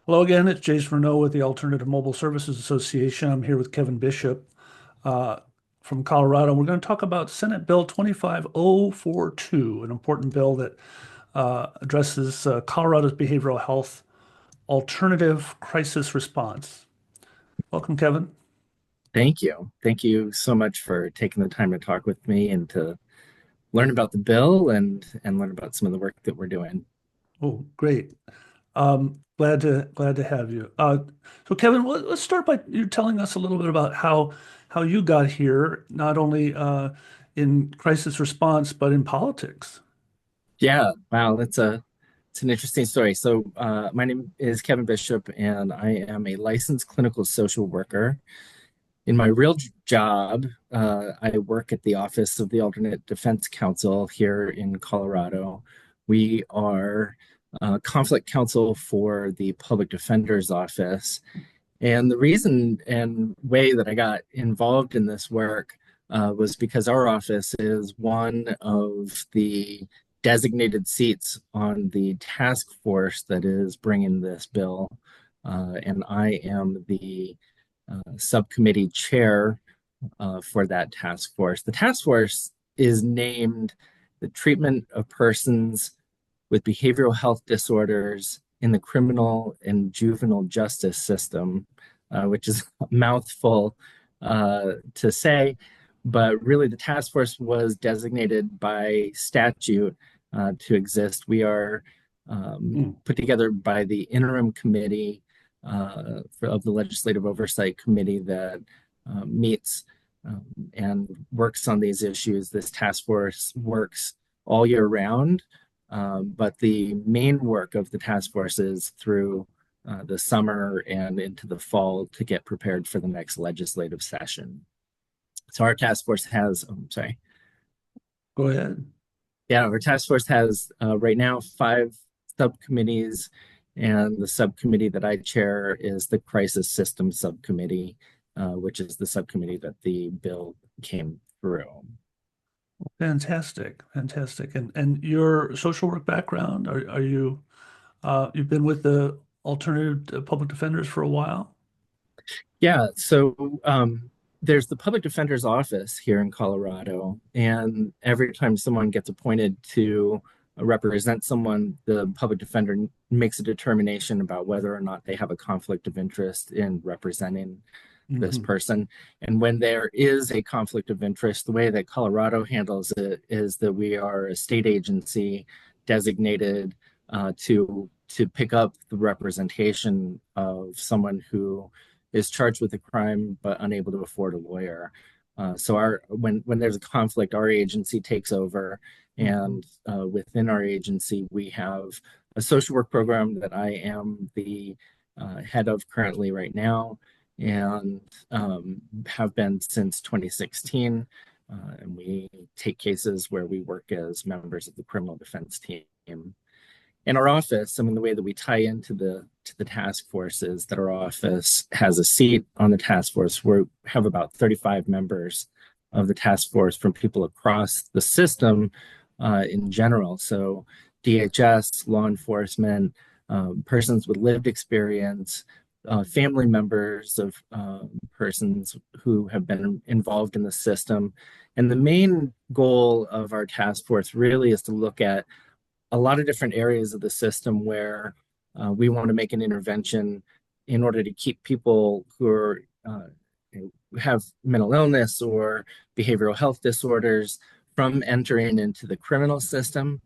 Hello again, it's Jason Renault with the Alternative Mobile Services Association. I'm here with Kevin Bishop uh, from Colorado. We're going to talk about Senate Bill 25042, an important bill that addresses Colorado's behavioral health alternative crisis response. Welcome, Kevin. Thank you. Thank you so much for taking the time to talk with me and to learn about the bill and learn about some of the work that we're doing. Oh, great. Glad to have you. So, Kevin, let's start by you telling us a little bit about how you got here, not only in crisis response but in politics. Yeah, wow, it's an interesting story. So, my name is Kevin Bishop, and I am a licensed clinical social worker. In my real job, I work at the Office of the Alternate Defense Counsel here in Colorado. We are conflict counsel for the Public Defender's Office. And the reason and way that I got involved in this work was because our office is one of the designated seats on the task force that is bringing this bill. And I am the subcommittee chair for that task force. The task force is named the Treatment of Persons with Behavioral Health Disorders in the Criminal and Juvenile Justice System, which is a mouthful to say, but really the task force was designated by statute to exist. We are Hmm. put together by the interim committee of the Legislative Oversight Committee that meets and works on these issues. This task force works all year round, but the main work of the task force is through the summer and into the fall to get prepared for the next legislative session. So our task force has, sorry, Go ahead. yeah, our task force has right now five subcommittees, and the subcommittee that I chair is the Crisis System Subcommittee, which is the subcommittee that the bill came through. Fantastic, fantastic. And your social work background, are you you've been with the alternative public defenders for a while? Yeah, so there's the public defender's office here in Colorado, and every time someone gets appointed to represent someone, the public defender makes a determination about whether or not they have a conflict of interest in representing this Hmm. person. And when there is a conflict of interest, the way that Colorado handles it is that we are a state agency designated to pick up the representation of someone who is charged with a crime but unable to afford a lawyer. So our when there's a conflict, our agency takes over, Hmm. and within our agency we have a social work program that I am the head of currently right now, and have been since 2016. And we take cases where we work as members of the criminal defense team. In our office, I mean, the way that we tie into the task force is that our office has a seat on the task force. We have about 35 members of the task force from people across the system in general. So DHS, law enforcement, persons with lived experience, family members of persons who have been involved in the system. And the main goal of our task force really is to look at a lot of different areas of the system where we want to make an intervention in order to keep people who are who have mental illness or behavioral health disorders from entering into the criminal system.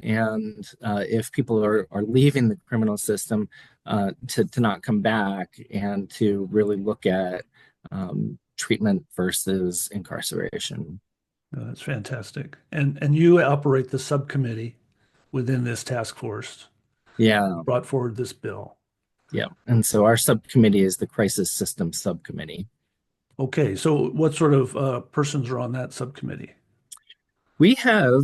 And if people are leaving the criminal system, to not come back and to really look at treatment versus incarceration. That's fantastic. And you operate the subcommittee within this task force Yeah, brought forward this bill. yeah. And so our subcommittee is the Crisis System Subcommittee. Okay, so what sort of persons are on that subcommittee? We have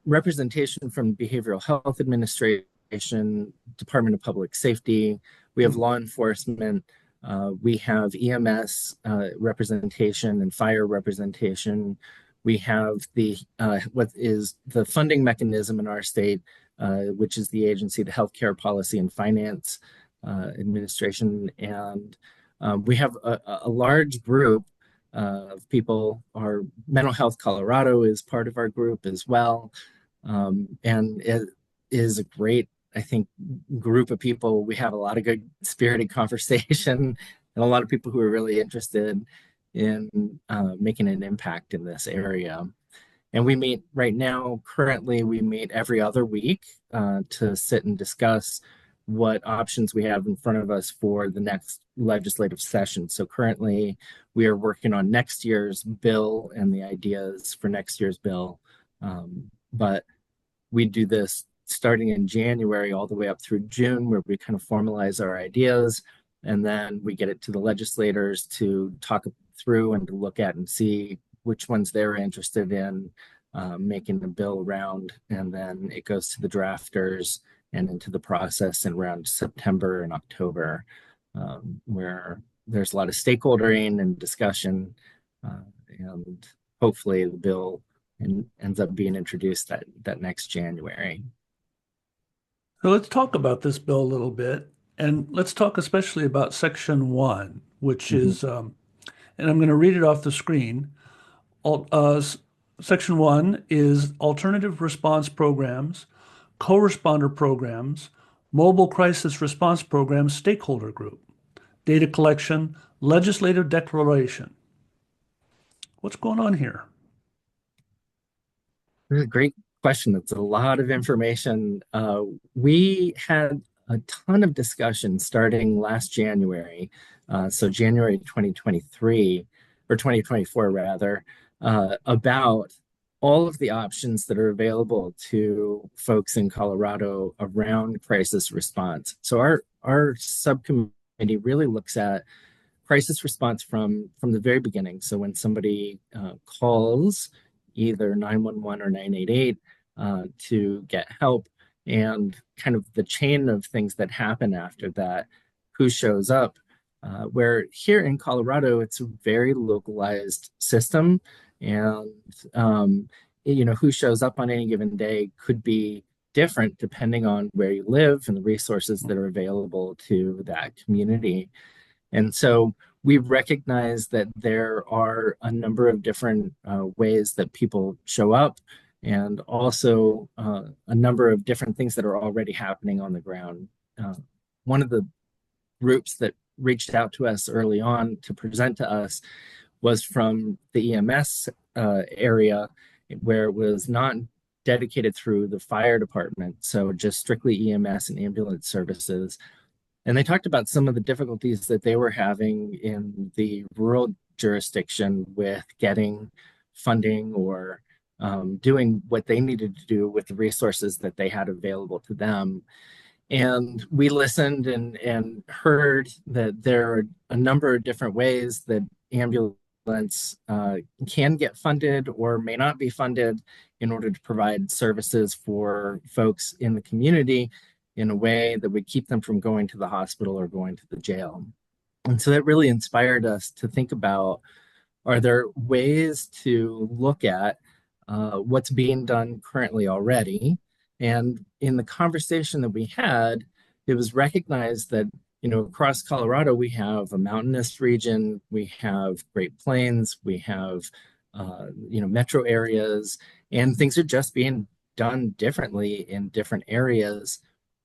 representation from Behavioral Health Administration, Department of Public Safety. We have Hmm. law enforcement. We have EMS representation and fire representation. We have the what is the funding mechanism in our state, which is the agency, the Healthcare Policy and Finance administration. And we have a large group of people. Our Mental Health Colorado is part of our group as well. And it is a great, I think, group of people. We have a lot of good spirited conversation and a lot of people who are really interested in making an impact in this area. And we meet right now, currently, we meet every other week to sit and discuss what options we have in front of us for the next legislative session. So currently, we are working on next year's bill and the ideas for next year's bill. But we do this starting in January all the way up through June, where we kind of formalize our ideas. And then we get it to the legislators to talk through and to look at and see which ones they're interested in making the bill around. And then it goes to the drafters and into the process in around September and October, where there's a lot of stakeholdering and discussion. And hopefully the bill ends up being introduced that next January. So let's talk about this bill a little bit. And let's talk especially about Section 1, which is, and I'm going to read it off the screen. Section 1 is alternative response programs, co-responder programs, mobile crisis response programs, stakeholder group, data collection, legislative declaration. What's going on here? This is a great question. It's a lot of information. We had a ton of discussion starting last January, so January 2023, or 2024 rather, about all of the options that are available to folks in Colorado around crisis response. So our subcommittee really looks at crisis response from the very beginning. So when somebody calls either 911 or 988 to get help, and kind of the chain of things that happen after that, who shows up, where here in Colorado, it's a very localized system. And, who shows up on any given day could be different depending on where you live and the resources that are available to that community. And so we recognize that there are a number of different ways that people show up, and also a number of different things that are already happening on the ground. One of the groups that reached out to us early on to present to us was from the EMS area, where it was not dedicated through the fire department, so just strictly EMS and ambulance services. And they talked about some of the difficulties that they were having in the rural jurisdiction with getting funding or doing what they needed to do with the resources that they had available to them. And we listened and heard that there are a number of different ways that ambulance can get funded or may not be funded in order to provide services for folks in the community in a way that would keep them from going to the hospital or going to the jail. And so that really inspired us to think about, are there ways to look at what's being done currently already? And in the conversation that we had, it was recognized that, across Colorado, we have a mountainous region, we have Great Plains, we have, metro areas, and things are just being done differently in different areas.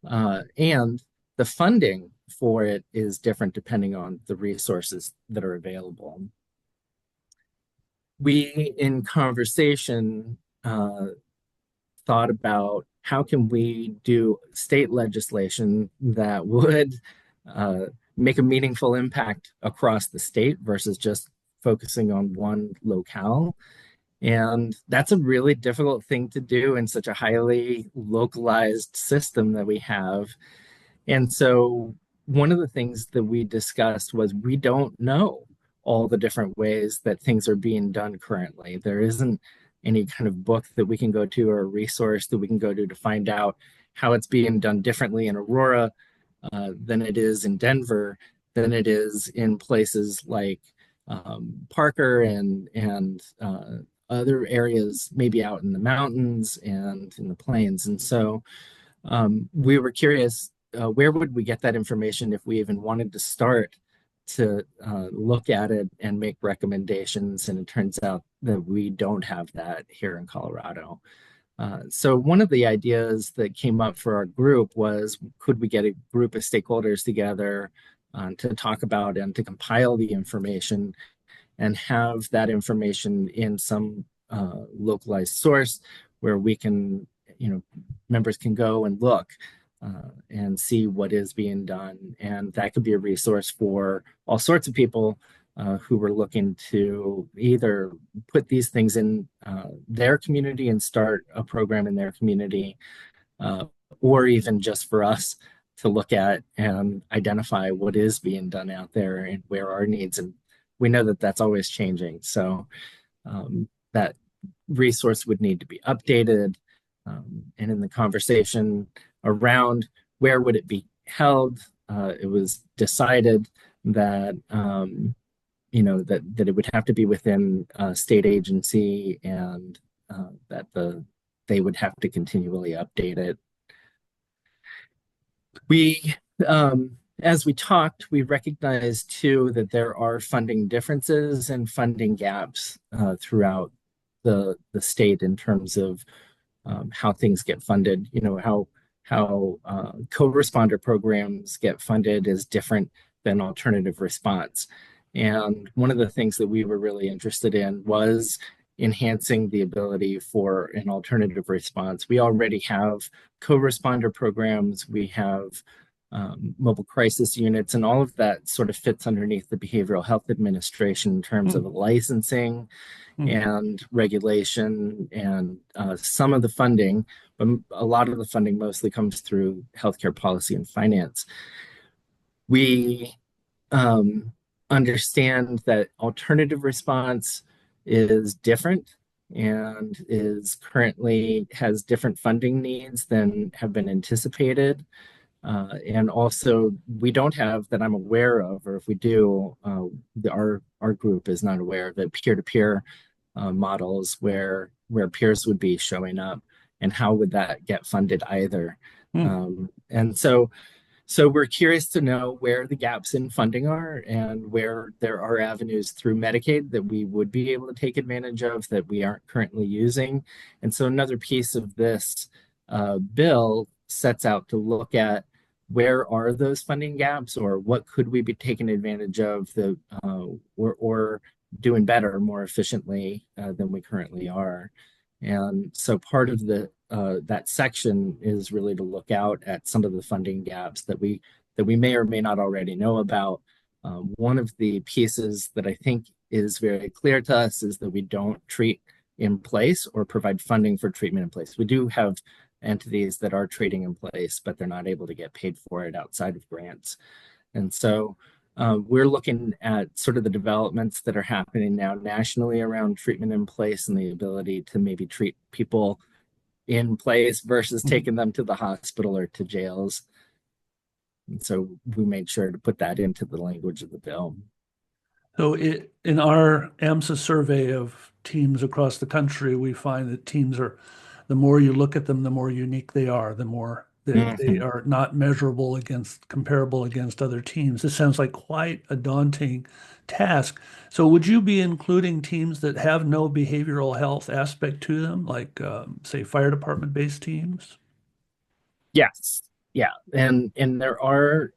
And the funding for it is different depending on the resources that are available. We, in conversation, thought about how can we do state legislation that would make a meaningful impact across the state versus just focusing on one locale. And that's a really difficult thing to do in such a highly localized system that we have. And so one of the things that we discussed was we don't know all the different ways that things are being done currently. There isn't any kind of book that we can go to or a resource that we can go to find out how it's being done differently in Aurora than it is in Denver, than it is in places like Parker and other areas, maybe out in the mountains and in the plains. And so we were curious where would we get that information if we even wanted to start to look at it and make recommendations? And it turns out that we don't have that here in Colorado. So one of the ideas that came up for our group was, could we get a group of stakeholders together to talk about and to compile the information and have that information in some localized source where we can, members can go and look and see what is being done. And that could be a resource for all sorts of people who were looking to either put these things in their community and start a program in their community, or even just for us to look at and identify what is being done out there and where our needs. And we know that that's always changing. So that resource would need to be updated. And in the conversation around where would it be held, it was decided that that it would have to be within a state agency, and that they would have to continually update it. We, as we talked, we recognized too that there are funding differences and funding gaps throughout the state in terms of how things get funded. How co-responder programs get funded is different than alternative response. And one of the things that we were really interested in was enhancing the ability for an alternative response. We already have co-responder programs, we have mobile crisis units, and all of that sort of fits underneath the Behavioral Health Administration in terms of licensing and regulation, and some of the funding, but a lot of the funding mostly comes through healthcare policy and finance. We understand that alternative response is different and is currently has different funding needs than have been anticipated. And also, we don't have, that I'm aware of, or if we do, our group is not aware of it, peer-to-peer models where peers would be showing up, and how would that get funded either. And so we're curious to know where the gaps in funding are and where there are avenues through Medicaid that we would be able to take advantage of that we aren't currently using. And so another piece of this bill sets out to look at where are those funding gaps, or what could we be taking advantage of or doing better, more efficiently than we currently are. And so part of that section is really to look out at some of the funding gaps that we may or may not already know about. One of the pieces that I think is very clear to us is that we don't treat in place or provide funding for treatment in place. We do have entities that are treating in place, but they're not able to get paid for it outside of grants. And so we're looking at sort of the developments that are happening now nationally around treatment in place and the ability to maybe treat people in place versus taking them to the hospital or to jails. And so we made sure to put that into the language of the bill. So in our AMSA survey of teams across the country, we find that teams are, the more you look at them, the more unique they are, the more they are not comparable against other teams. This sounds like quite a daunting task. So would you be including teams that have no behavioral health aspect to them, like say fire department based teams? Yes. Yeah. And there are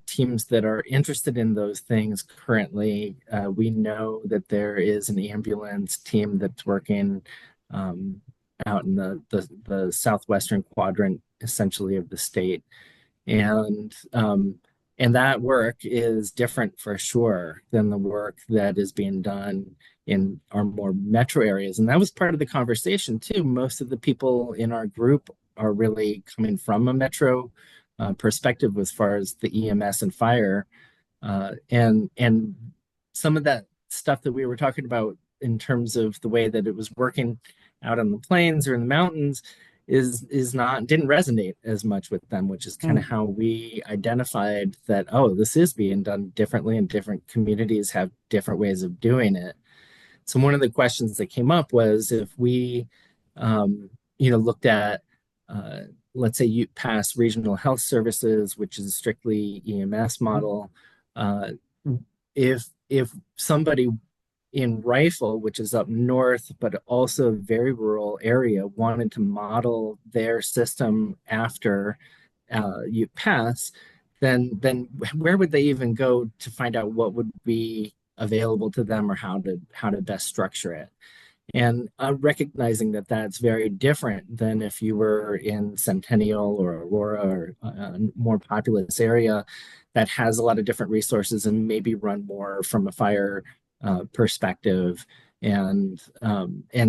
teams that are interested in those things currently. We know that there is an ambulance team that's working out in the southwestern quadrant, essentially, of the state, and that work is different for sure than the work that is being done in our more metro areas. And that was part of the conversation too. Most of the people in our group are really coming from a metro perspective as far as the EMS and fire, and some of that stuff that we were talking about in terms of the way that it was working out on the plains or in the mountains didn't resonate as much with them, which is kind of how we identified that, oh, this is being done differently, and different communities have different ways of doing it. So one of the questions that came up was, if we looked at let's say you pass regional health services, which is a strictly EMS model. Uh, if somebody in Rifle, which is up north, but also a very rural area, wanted to model their system after you pass, then where would they even go to find out what would be available to them or how to best structure it? And I'm recognizing that that's very different than if you were in Centennial or Aurora or a more populous area that has a lot of different resources and maybe run more from a fire perspective. And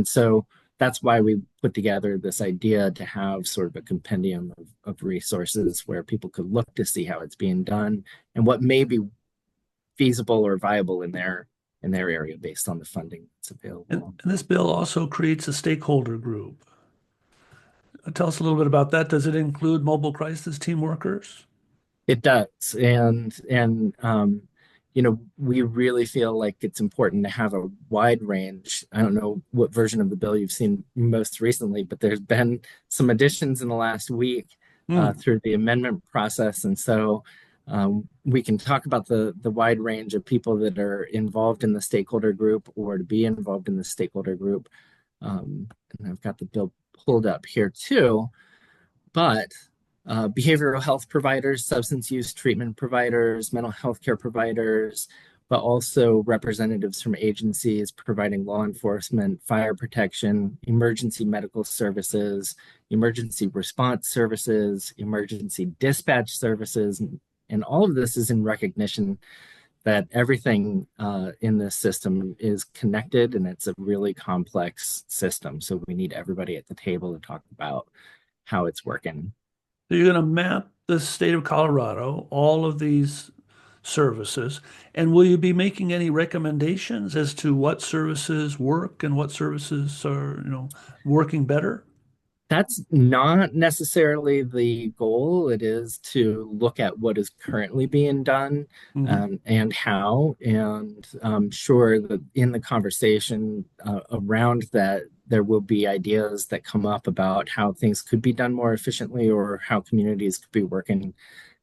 so that's why we put together this idea to have sort of a compendium of resources where people could look to see how it's being done and what may be feasible or viable in their area based on the funding that's available. And this bill also creates a stakeholder group. Tell us a little bit about that. Does it include mobile crisis team workers? It does, and you know, we really feel like it's important to have a wide range. I don't know what version of the bill you've seen most recently, but there's been some additions in the last week through the amendment process, and so we can talk about the wide range of people that are involved in the stakeholder group or to be involved in the stakeholder group. And I've got the bill pulled up here too, but behavioral health providers, substance use treatment providers, mental health care providers, but also representatives from agencies providing law enforcement, fire protection, emergency medical services, emergency response services, emergency dispatch services. And all of this is in recognition that everything in this system is connected and it's a really complex system. So we need everybody at the table to talk about how it's working. So you're going to map the state of Colorado, all of these services, and will you be making any recommendations as to what services work and what services are, working better? That's not necessarily the goal. It is to look at what is currently being done and how. And I'm sure that in the conversation around that, there will be ideas that come up about how things could be done more efficiently or how communities could be working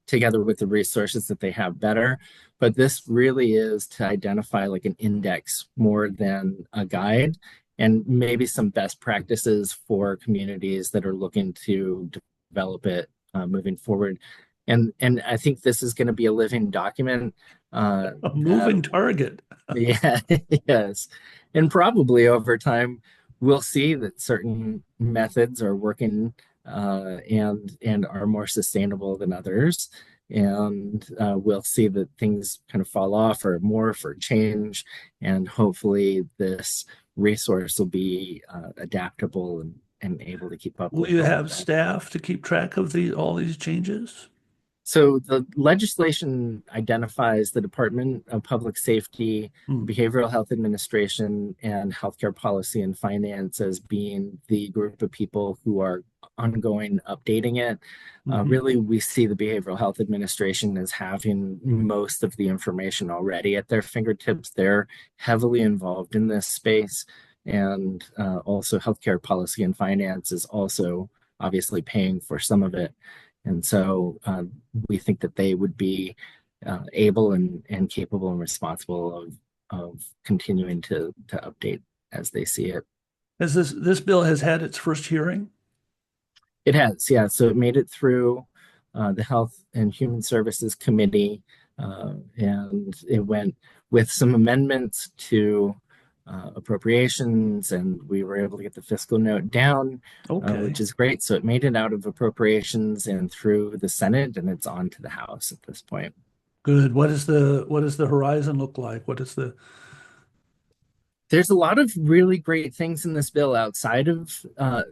together with the resources that they have better. But this really is to identify like an index more than a guide and maybe some best practices for communities that are looking to develop it moving forward. And I think this is going to be a living document. A moving target. Yeah, yes. And probably over time, we'll see that certain methods are working and are more sustainable than others. And we'll see that things kind of fall off or morph or change. And hopefully this resource will be adaptable and able to keep up Will with you all of have that. staff to keep track of all these changes? So the legislation identifies the Department of Public Safety, Behavioral Health Administration, and Healthcare Policy and Finance as being the group of people who are ongoing updating it. Really, we see the Behavioral Health Administration as having most of the information already at their fingertips. They're heavily involved in this space. And also Healthcare Policy and Finance is also obviously paying for some of it. And so we think that they would be able and capable and responsible of continuing to update as they see it. Has this bill has had its first hearing? It has, yeah. So it made it through the Health and Human Services Committee, and it went with some amendments to appropriations, and we were able to get the fiscal note down, which is great. So it made it out of appropriations and through the Senate, and it's on to the House at this point. Good. What does the horizon look like? There's a lot of really great things in this bill outside of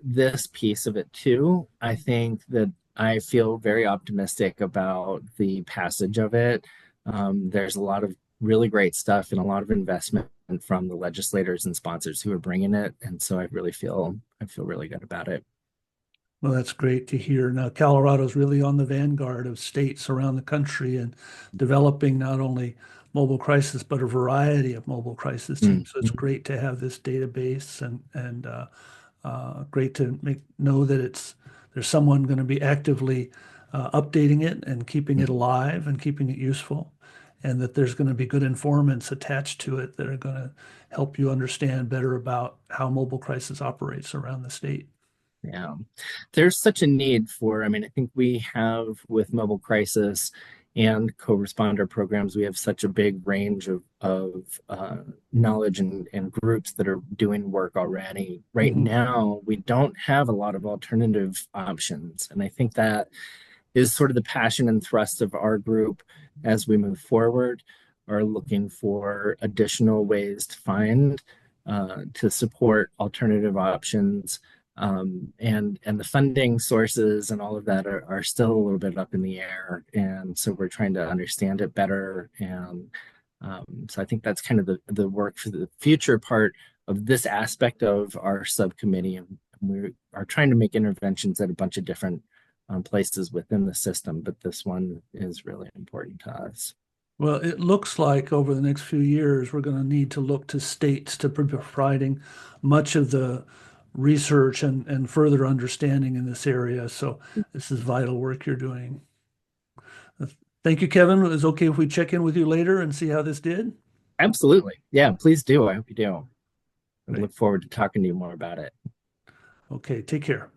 this piece of it too. I think that I feel very optimistic about the passage of it. There's a lot of really great stuff and a lot of investment from the legislators and sponsors who are bringing it, and so I feel really good about it. Well, that's great to hear. Now, Colorado's really on the vanguard of states around the country and developing not only mobile crisis, but a variety of mobile crisis teams. So it's great to have this database and great to know that there's someone going to be actively updating it and keeping it alive and keeping it useful, and that there's going to be good informants attached to it that are going to help you understand better about how mobile crisis operates around the state. Yeah, there's such a need for, I mean, I think we have with mobile crisis and co-responder programs, we have such a big range of knowledge and groups that are doing work already. Right Mhm. now, we don't have a lot of alternative options. And I think that is sort of the passion and thrust of our group as we move forward, are looking for additional ways to find to support alternative options, and the funding sources and all of that are still a little bit up in the air, and so we're trying to understand it better. And so I think that's kind of the work for the future part of this aspect of our subcommittee, and we are trying to make interventions at a bunch of different places within the system, but this one is really important to us. Well, it looks like over the next few years, we're going to need to look to states to be providing much of the research and further understanding in this area. So this is vital work you're doing. Uh, Thank you, Kevin. Is it okay if we check in with you later and see how this did? Absolutely. Yeah, please do. I hope you do. I Great. look forward to talking to you more about it. Okay, take care.